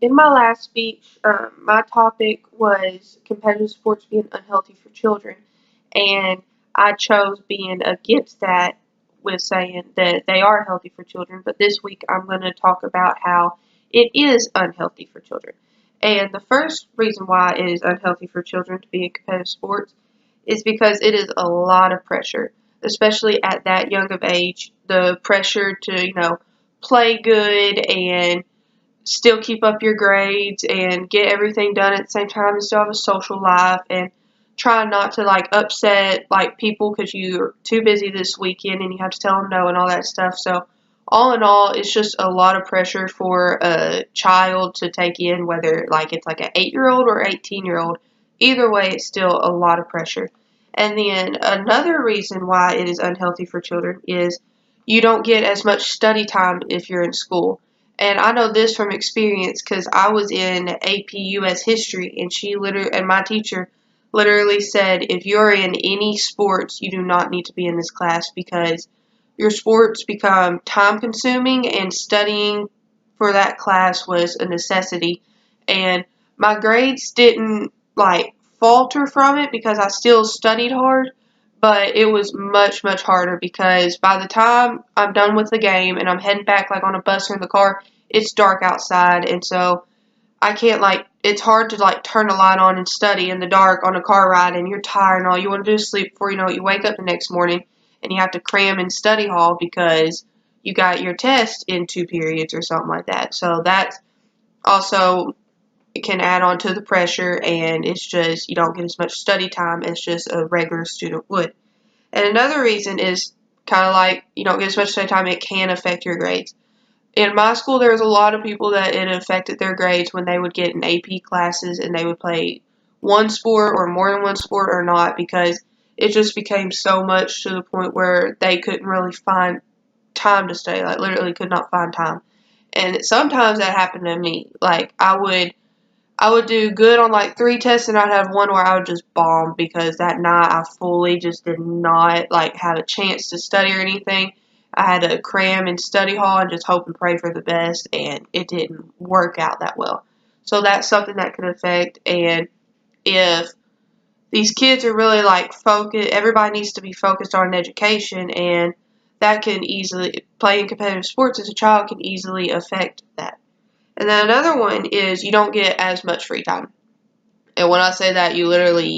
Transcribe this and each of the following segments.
In my last speech, my topic was competitive sports being unhealthy for children, and I chose being against that with saying that they are healthy for children. But this week, I'm going to talk about how it is unhealthy for children. And the first reason why it is unhealthy for children to be in competitive sports is because it is a lot of pressure, especially at that young of age. The pressure to, play good and still keep up your grades and get everything done at the same time and still have a social life and try not to upset people because you're too busy this weekend and you have to tell them no and all that stuff. So all in all, it's just a lot of pressure for a child to take in, whether it's an 8-year-old or 18-year-old. Either way, it's still a lot of pressure. And then another reason why it is unhealthy for children is you don't get as much study time if you're in school. And I know this from experience because I was in AP US history, and my teacher literally said, if you're in any sports, you do not need to be in this class because your sports become time consuming and studying for that class was a necessity. And my grades didn't falter from it because I still studied hard, but it was much, much harder because by the time I'm done with the game and I'm heading back on a bus or in the car, it's dark outside, and so I can't it's hard to turn a light on and study in the dark on a car ride, and you're tired and all you want to do is sleep before you know it. You wake up the next morning and you have to cram in study hall because you got your test in 2 periods or something like that. So that also can add on to the pressure, and it's just you don't get as much study time as just a regular student would. And another reason is kind of you don't get as much study time, it can affect your grades. In my school, there was a lot of people that it affected their grades when they would get in AP classes and they would play one sport or more than one sport or not because it just became so much to the point where they couldn't really find time to study, literally could not find time. And sometimes that happened to me. I would do good on 3 tests and I'd have one where I would just bomb because that night I fully just did not have a chance to study or anything. I had to cram in study hall and just hope and pray for the best, and it didn't work out that well. So that's something that could affect. And if these kids are really focused, everybody needs to be focused on education, and that can easily, playing competitive sports as a child can easily affect that. And then another one is you don't get as much free time. And when I say that, you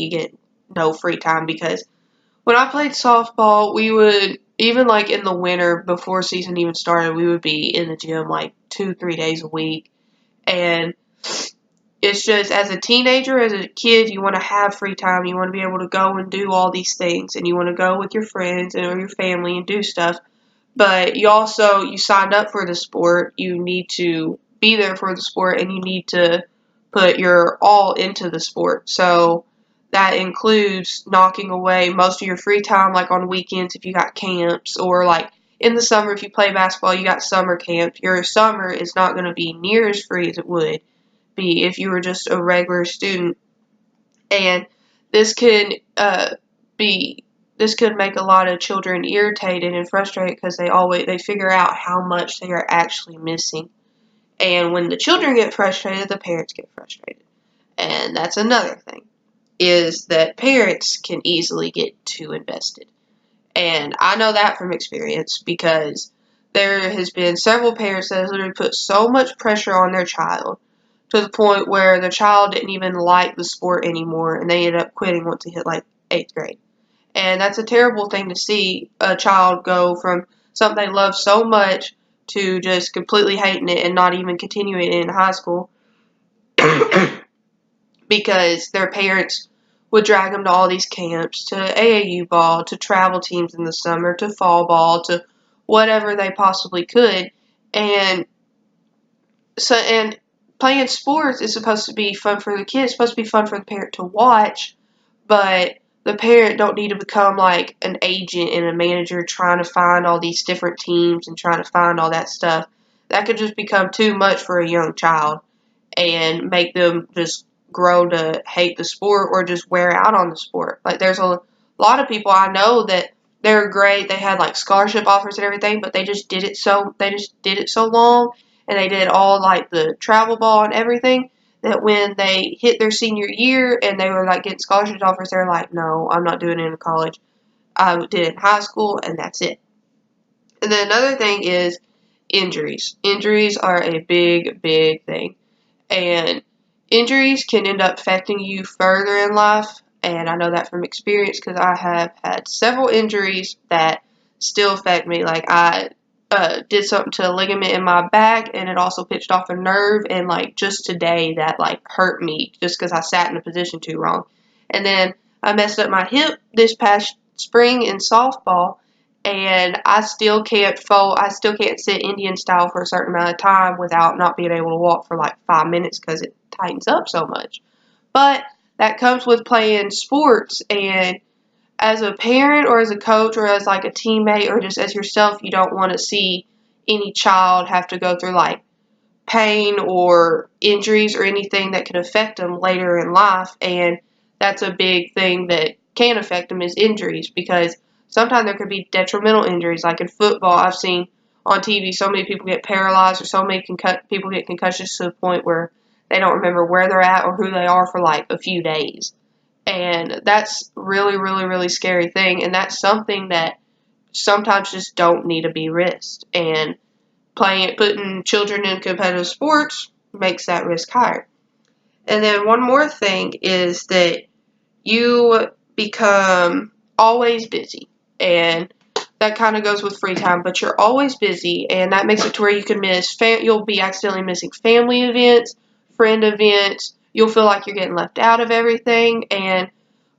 get no free time because when I played softball, we would, even in the winter before season even started, we would be in the gym 2, 3 days a week. And it's just as a teenager, as a kid, you want to have free time. You want to be able to go and do all these things. And you want to go with your friends or your family and do stuff. But you signed up for the sport. You need to be there for the sport and you need to put your all into the sport. So that includes knocking away most of your free time, on weekends if you got camps, or in the summer if you play basketball, you got summer camp. Your summer is not going to be near as free as it would be if you were just a regular student. And this could be this could make a lot of children irritated and frustrated because they figure out how much they are actually missing. And when the children get frustrated, the parents get frustrated. And that's another thing, is that parents can easily get too invested. And I know that from experience because there has been several parents that have literally put so much pressure on their child to the point where the child didn't even like the sport anymore and they ended up quitting once they hit 8th grade. And that's a terrible thing to see a child go from something they love so much to just completely hating it and not even continuing it in high school because their parents would drag them to all these camps, to AAU ball, to travel teams in the summer, to fall ball, to whatever they possibly could. And playing sports is supposed to be fun for the kids, it's supposed to be fun for the parent to watch, but the parent don't need to become an agent and a manager trying to find all these different teams and trying to find all that stuff. That could just become too much for a young child and make them just grow to hate the sport or just wear out on the sport. There's a lot of people I know that they're great. They had scholarship offers and everything, but they just did it so long and they did all like the travel ball and everything, that when they hit their senior year and they were like getting scholarship offers, they're like, no, I'm not doing it in college. I did it in high school, and that's it. And then another thing is injuries. Injuries are a big, big thing. And injuries can end up affecting you further in life. And I know that from experience because I have had several injuries that still affect me. Like I did something to a ligament in my back, and it also pitched off a nerve. And like just today, that like hurt me just because I sat in a position too wrong. And then I messed up my hip this past spring in softball, and I still can't fold. I still can't sit Indian style for a certain amount of time without not being able to walk for like 5 minutes because it tightens up so much. But that comes with playing sports, and as a parent or as a coach or as like a teammate or just as yourself, you don't want to see any child have to go through like pain or injuries or anything that could affect them later in life. And that's a big thing that can affect them is injuries, because sometimes there could be detrimental injuries. Like in football, I've seen on TV so many people get paralyzed, or so many people get concussions to the point where they don't remember where they're at or who they are for like a few days. And that's really, really, really scary thing. And that's something that sometimes just don't need to be risked. And putting children in competitive sports makes that risk higher. And then one more thing is that you become always busy, and that kind of goes with free time, but you're always busy, and that makes it to where you can you'll be accidentally missing family events, friend events. You'll feel like you're getting left out of everything,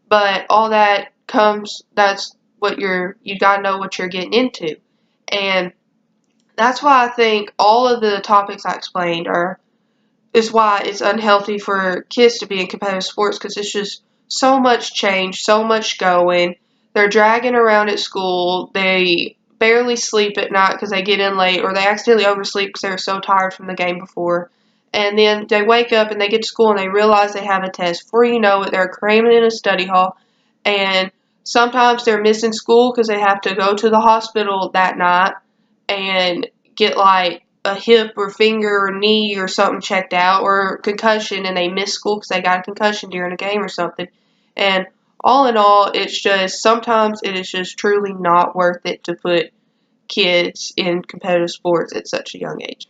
but all that comes, that's what you gotta know what you're getting into. And that's why I think all of the topics I explained is why it's unhealthy for kids to be in competitive sports, because it's just so much change, so much going. They're dragging around at school. They barely sleep at night because they get in late, or they accidentally oversleep because they're so tired from the game before. And then they wake up and they get to school and they realize they have a test. Before you know it, they're cramming in a study hall, and sometimes they're missing school because they have to go to the hospital that night and get like a hip or finger or knee or something checked out, or concussion, and they miss school because they got a concussion during a game or something. And all in all, it's just sometimes it is just truly not worth it to put kids in competitive sports at such a young age.